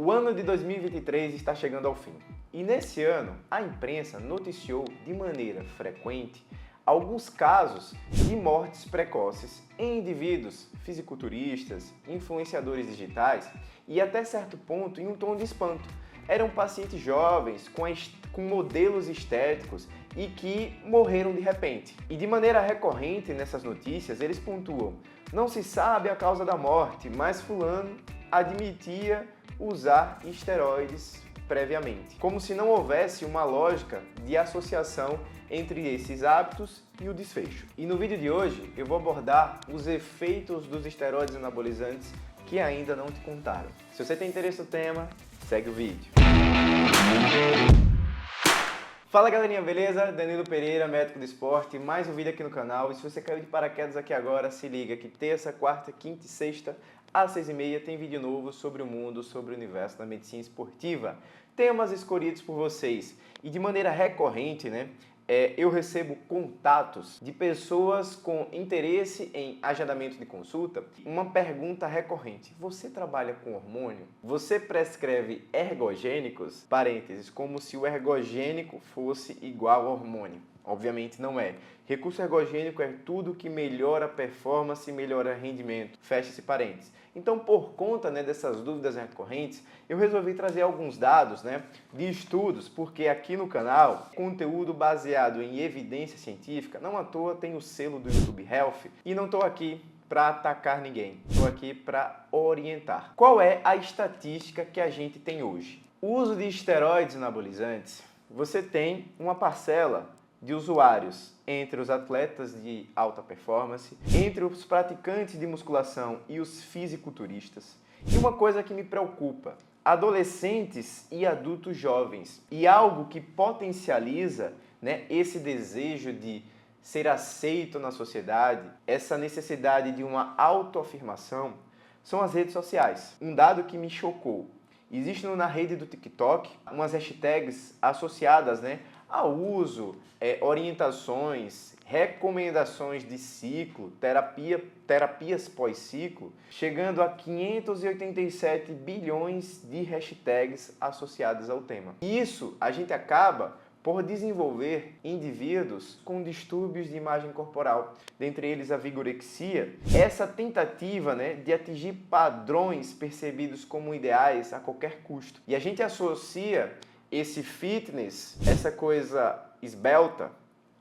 O ano de 2023 está chegando ao fim. E nesse ano, a imprensa noticiou de maneira frequente alguns casos de mortes precoces em indivíduos fisiculturistas, influenciadores digitais e até certo ponto em um tom de espanto. Eram pacientes jovens com modelos estéticos e que morreram de repente. E de maneira recorrente nessas notícias eles pontuam: não se sabe a causa da morte, mas fulano admitia usar esteroides previamente. Como se não houvesse uma lógica de associação entre esses hábitos e o desfecho. E no vídeo de hoje eu vou abordar os efeitos dos esteroides anabolizantes que ainda não te contaram. Se você tem interesse no tema, segue o vídeo. Fala galerinha, beleza? Danilo Pereira, médico do esporte, mais um vídeo aqui no canal. E se você caiu de paraquedas aqui agora, se liga que terça, quarta, quinta e sexta, às 6h30, tem vídeo novo sobre o mundo, sobre o universo da medicina esportiva. Temas escolhidos por vocês. E de maneira recorrente, eu recebo contatos de pessoas com interesse em agendamento de consulta. Uma pergunta recorrente: você trabalha com hormônio? Você prescreve ergogênicos? Parênteses, como se o ergogênico fosse igual ao hormônio. Obviamente não é. Recurso ergogênico é tudo que melhora a performance e melhora o rendimento. Fecha esse parênteses. Então, por conta dessas dúvidas recorrentes, eu resolvi trazer alguns dados de estudos, porque aqui no canal, conteúdo baseado em evidência científica, não à toa tem o selo do YouTube Health, e não estou aqui para atacar ninguém, estou aqui para orientar. Qual é a estatística que a gente tem hoje? O uso de esteroides anabolizantes, você tem uma parcela de usuários entre os atletas de alta performance, entre os praticantes de musculação e os fisiculturistas. E uma coisa que me preocupa: adolescentes e adultos jovens. E algo que potencializa esse desejo de ser aceito na sociedade, essa necessidade de uma autoafirmação, são as redes sociais. Um dado que me chocou: existe na rede do TikTok umas hashtags associadas ao uso, orientações, recomendações de ciclo, terapias pós-ciclo, chegando a 587 bilhões de hashtags associadas ao tema. Isso a gente acaba por desenvolver indivíduos com distúrbios de imagem corporal, dentre eles a vigorexia, essa tentativa de atingir padrões percebidos como ideais a qualquer custo. E a gente associa esse fitness, essa coisa esbelta,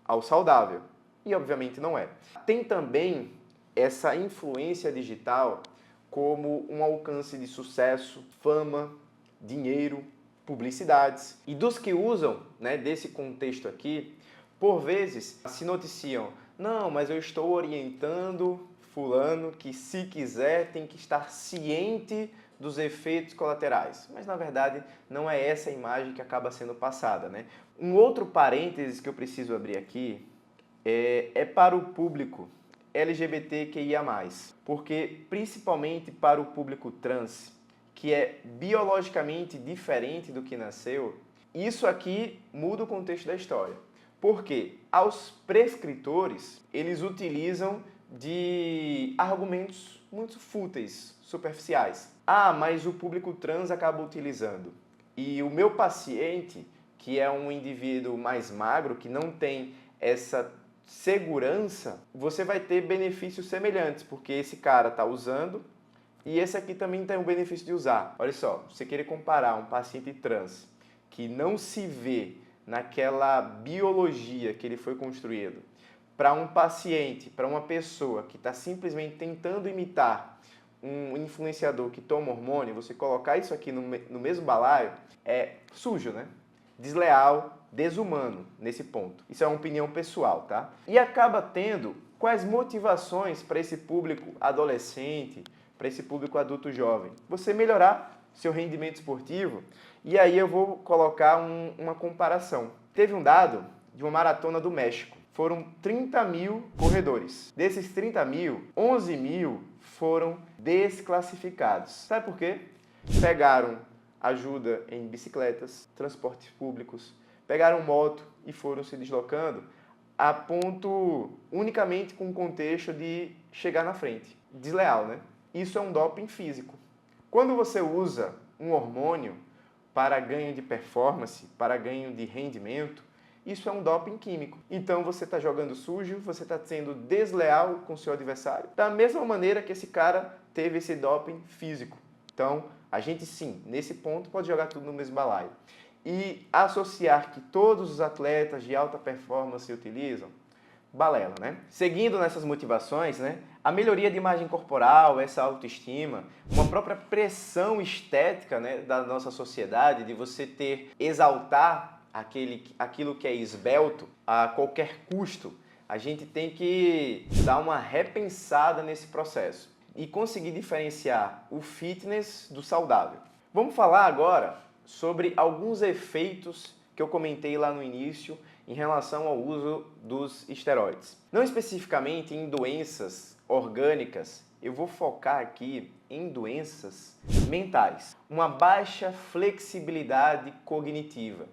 ao saudável. E obviamente não é. Tem também essa influência digital como um alcance de sucesso, fama, dinheiro, publicidades. E dos que usam desse contexto aqui, por vezes se noticiam: não, mas eu estou orientando fulano que, se quiser, tem que estar ciente dos efeitos colaterais. Mas na verdade não é essa a imagem que acaba sendo passada. Um outro parênteses que eu preciso abrir aqui é para o público LGBTQIA+, porque principalmente para o público trans, que é biologicamente diferente do que nasceu, isso aqui muda o contexto da história. Porque aos prescritores, eles utilizam de argumentos muito fúteis, superficiais. Ah, mas o público trans acaba utilizando. E o meu paciente, que é um indivíduo mais magro, que não tem essa segurança, você vai ter benefícios semelhantes, porque esse cara está usando e esse aqui também tem o benefício de usar. Olha só, você querer comparar um paciente trans que não se vê naquela biologia que ele foi construído, para um paciente, para uma pessoa que está simplesmente tentando imitar um influenciador que toma hormônio, você colocar isso aqui no mesmo balaio é sujo, desleal, desumano nesse ponto. Isso é uma opinião pessoal, tá? E acaba tendo quais motivações para esse público adolescente, para esse público adulto jovem? Você melhorar seu rendimento esportivo. E aí eu vou colocar uma comparação. Teve um dado de uma maratona do México. Foram 30 mil corredores. Desses 30 mil, 11 mil foram desclassificados. Sabe por quê? Pegaram ajuda em bicicletas, transportes públicos, pegaram moto e foram se deslocando a ponto unicamente com o contexto de chegar na frente. Desleal, Isso é um doping físico. Quando você usa um hormônio para ganho de performance, para ganho de rendimento, isso é um doping químico. Então você está jogando sujo, você está sendo desleal com o seu adversário, da mesma maneira que esse cara teve esse doping físico. Então, a gente sim, nesse ponto, pode jogar tudo no mesmo balaio. E associar que todos os atletas de alta performance utilizam, balela, né? Seguindo nessas motivações, né? A melhoria de imagem corporal, essa autoestima, uma própria pressão estética, né, da nossa sociedade, de você exaltar aquilo que é esbelto a qualquer custo, a gente tem que dar uma repensada nesse processo e conseguir diferenciar o fitness do saudável. Vamos falar agora sobre alguns efeitos que eu comentei lá no início em relação ao uso dos esteroides. Não especificamente em doenças orgânicas, eu vou focar aqui em doenças mentais. Uma baixa flexibilidade cognitiva.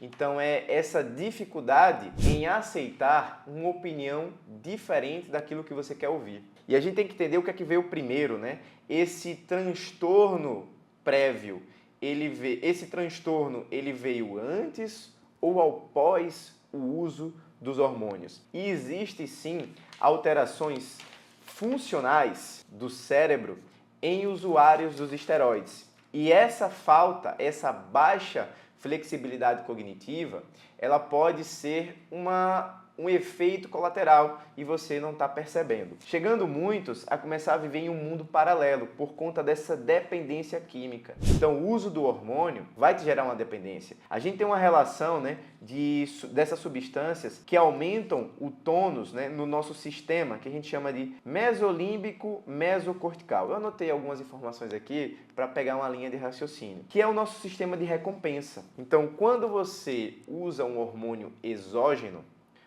Então é essa dificuldade em aceitar uma opinião diferente daquilo que você quer ouvir. E a gente tem que entender o que é que veio primeiro, né? Esse transtorno prévio, esse transtorno ele veio antes ou após o uso dos hormônios. E existe sim alterações funcionais do cérebro em usuários dos esteroides. E essa essa baixa flexibilidade cognitiva, ela pode ser um efeito colateral e você não está percebendo. Chegando muitos a começar a viver em um mundo paralelo por conta dessa dependência química. Então o uso do hormônio vai te gerar uma dependência. A gente tem uma relação, né, dessas substâncias que aumentam o tônus, né, no nosso sistema, que a gente chama de mesolímbico mesocortical. Eu anotei algumas informações aqui para pegar uma linha de raciocínio, que é o nosso sistema de recompensa. Então quando você usa um hormônio exógeno,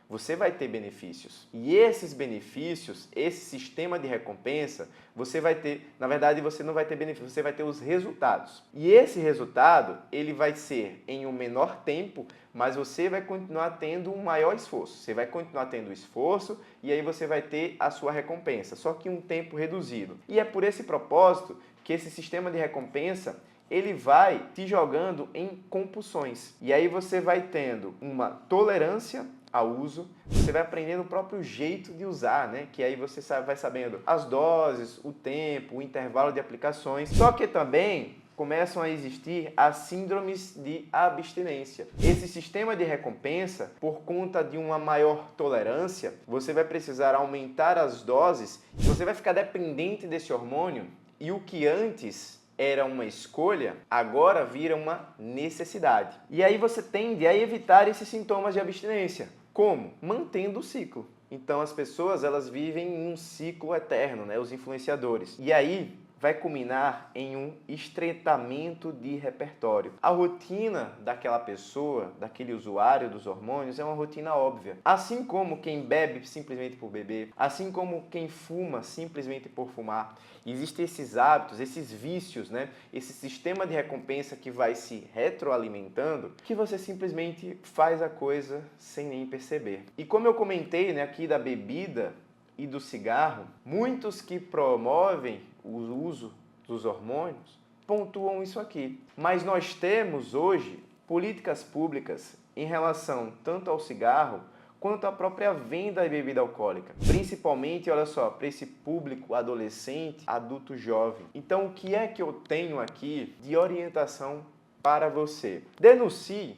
você vai ter benefícios. E esses benefícios, esse sistema de recompensa, você vai ter, na verdade, você não vai ter benefícios, você vai ter os resultados. E esse resultado, ele vai ser em um menor tempo, mas você vai continuar tendo um maior esforço. Você vai continuar tendo esforço e aí você vai ter a sua recompensa, só que em um tempo reduzido. E é por esse propósito que esse sistema de recompensa ele vai te jogando em compulsões. E aí você vai tendo uma tolerância ao uso, você vai aprendendo o próprio jeito de usar, né? Que aí você vai sabendo as doses, o tempo, o intervalo de aplicações. Só que também começam a existir as síndromes de abstinência. Esse sistema de recompensa, por conta de uma maior tolerância, você vai precisar aumentar as doses, você vai ficar dependente desse hormônio e o que antes era uma escolha, agora vira uma necessidade. E aí você tende a evitar esses sintomas de abstinência. Como? Mantendo o ciclo. Então as pessoas elas vivem em um ciclo eterno, né? Os influenciadores. E aí vai culminar em um estreitamento de repertório. A rotina daquela pessoa, daquele usuário dos hormônios, é uma rotina óbvia. Assim como quem bebe simplesmente por beber, assim como quem fuma simplesmente por fumar, existem esses hábitos, esses vícios, né? Esse sistema de recompensa que vai se retroalimentando, que você simplesmente faz a coisa sem nem perceber. E como eu comentei, né, aqui da bebida e do cigarro, muitos que promovem o uso dos hormônios pontuam isso aqui. Mas nós temos hoje políticas públicas em relação tanto ao cigarro quanto à própria venda de bebida alcoólica. Principalmente, olha só, para esse público adolescente, adulto jovem. Então, o que é que eu tenho aqui de orientação para você? Denuncie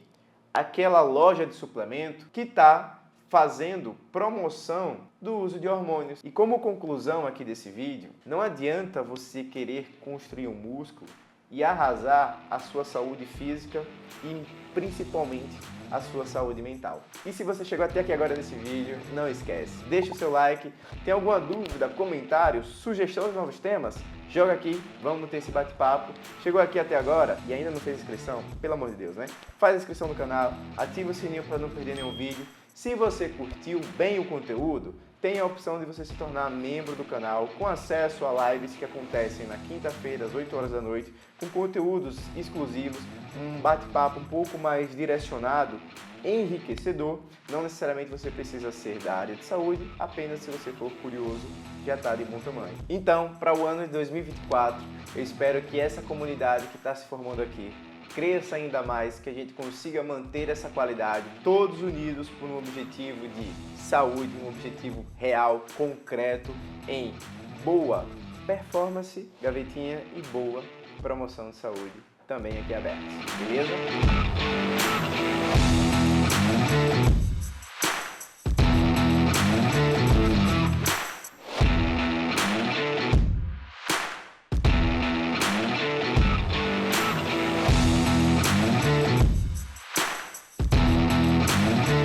aquela loja de suplemento que está fazendo promoção do uso de hormônios. E como conclusão aqui desse vídeo, não adianta você querer construir um músculo e arrasar a sua saúde física e principalmente a sua saúde mental. E se você chegou até aqui agora nesse vídeo, não esquece, deixa o seu like, tem alguma dúvida, comentário, sugestão de novos temas? Joga aqui, vamos ter esse bate-papo. Chegou aqui até agora e ainda não fez inscrição? Pelo amor de Deus, né? Faz a inscrição no canal, ativa o sininho para não perder nenhum vídeo. Se você curtiu bem o conteúdo, tem a opção de você se tornar membro do canal, com acesso a lives que acontecem na quinta-feira, às 8 horas da noite, com conteúdos exclusivos, um bate-papo um pouco mais direcionado, enriquecedor. Não necessariamente você precisa ser da área de saúde, apenas se você for curioso, já está de bom tamanho. Então, para o ano de 2024, eu espero que essa comunidade que está se formando aqui cresça ainda mais, que a gente consiga manter essa qualidade, todos unidos por um objetivo de saúde, um objetivo real, concreto, em boa performance, gavetinha, e boa promoção de saúde, também aqui aberto, beleza?